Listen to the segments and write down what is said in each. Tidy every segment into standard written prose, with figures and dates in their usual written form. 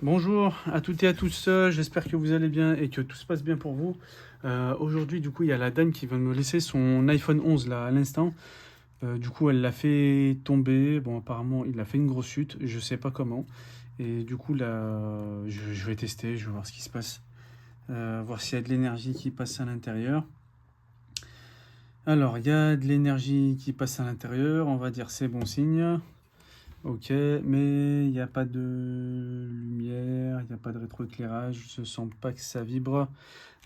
Bonjour à toutes et à tous, j'espère que vous allez bien et que tout se passe bien pour vous. Aujourd'hui, du coup, il y a la dame qui vient de me laisser son iPhone 11 là à l'instant. Du coup, elle l'a fait tomber. Bon, apparemment, il a fait une grosse chute, je sais pas comment. Et du coup, là, je vais tester, je vais voir ce qui se passe. Voir s'il y a de l'énergie qui passe à l'intérieur. Alors, il y a de l'énergie qui passe à l'intérieur, on va dire c'est bon signe. Ok, mais il n'y a pas de lumière, il n'y a pas de rétroéclairage, je sens pas que ça vibre.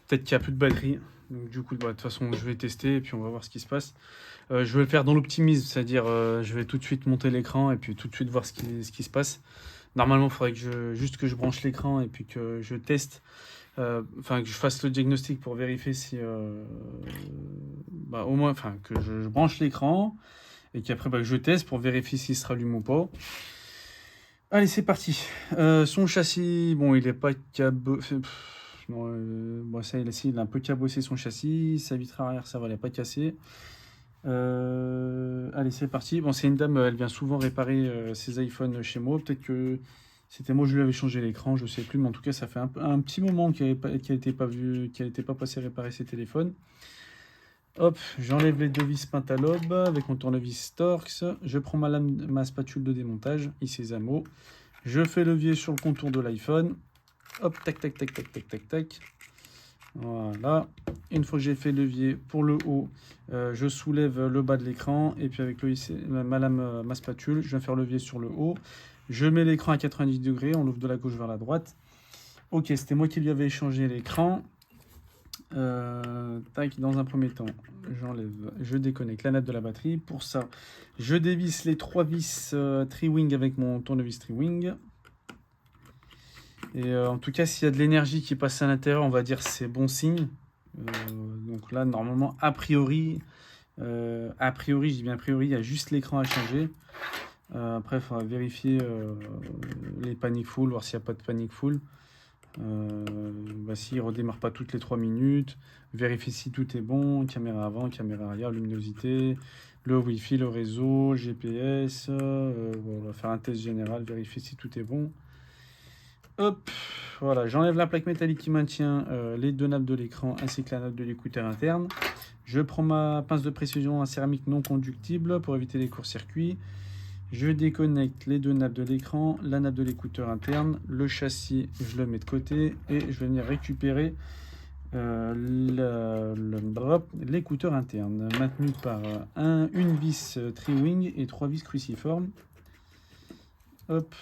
Peut-être qu'il n'y a plus de batterie. Donc du coup, bah, de toute façon, je vais tester et puis on va voir ce qui se passe. Je vais le faire dans l'optimisme, c'est-à-dire je vais tout de suite monter l'écran et puis tout de suite voir ce qui se passe. Normalement, il faudrait juste que je branche l'écran et puis que je teste, enfin que je fasse le diagnostic pour vérifier si, bah, au moins, enfin que je branche l'écran et qu'après bah, que je teste pour vérifier s'il se rallume ou pas. Allez, c'est parti. Son châssis, bon, il est pas cabossé. Non, bon, ça, il a un peu cabossé son châssis. Sa vitre arrière, ça va, elle n'est pas cassée. Allez, c'est parti. Bon, c'est une dame, elle vient souvent réparer ses iPhones chez moi. Peut-être que c'était moi, je lui avais changé l'écran, je sais plus. Mais en tout cas, ça fait un petit moment qu'elle n'était pas vue, qu'elle n'était pas passée réparer ses téléphones. Hop, j'enlève les deux vis Pentalobe avec mon tournevis Torx. Je prends ma spatule de démontage, ici Zamo. Je fais levier sur le contour de l'iPhone. Hop, tac, tac, tac, tac, tac, tac, tac. Voilà. Une fois que j'ai fait levier pour le haut, je soulève le bas de l'écran. Et puis avec ma spatule, je viens faire levier sur le haut. Je mets l'écran à 90 degrés, on l'ouvre de la gauche vers la droite. Ok, c'était moi qui lui avais échangé l'écran. Tac, dans un premier temps, je déconnecte la nappe de la batterie. Pour ça, je dévisse les 3 vis Tri-Wing avec mon tournevis Tri-Wing. Et en tout cas, s'il y a de l'énergie qui passe à l'intérieur, on va dire c'est bon signe. Donc là, normalement, a priori, je dis bien a priori, il y a juste l'écran à changer. Après, il faudra vérifier les panic full, voir s'il n'y a pas de panic full. S'il ne redémarre pas toutes les 3 minutes, vérifier si tout est bon, caméra avant, caméra arrière, luminosité, le Wi-Fi, le réseau, GPS, on va faire un test général, vérifier si tout est bon. Hop, voilà, j'enlève la plaque métallique qui maintient les deux nappes de l'écran ainsi que la nappe de l'écouteur interne. Je prends ma pince de précision en céramique non conductible pour éviter les courts-circuits. Je déconnecte les deux nappes de l'écran, la nappe de l'écouteur interne, le châssis, je le mets de côté et je vais venir récupérer l'écouteur interne, maintenu par une vis Tri-Wing et 3 vis cruciformes. Hop,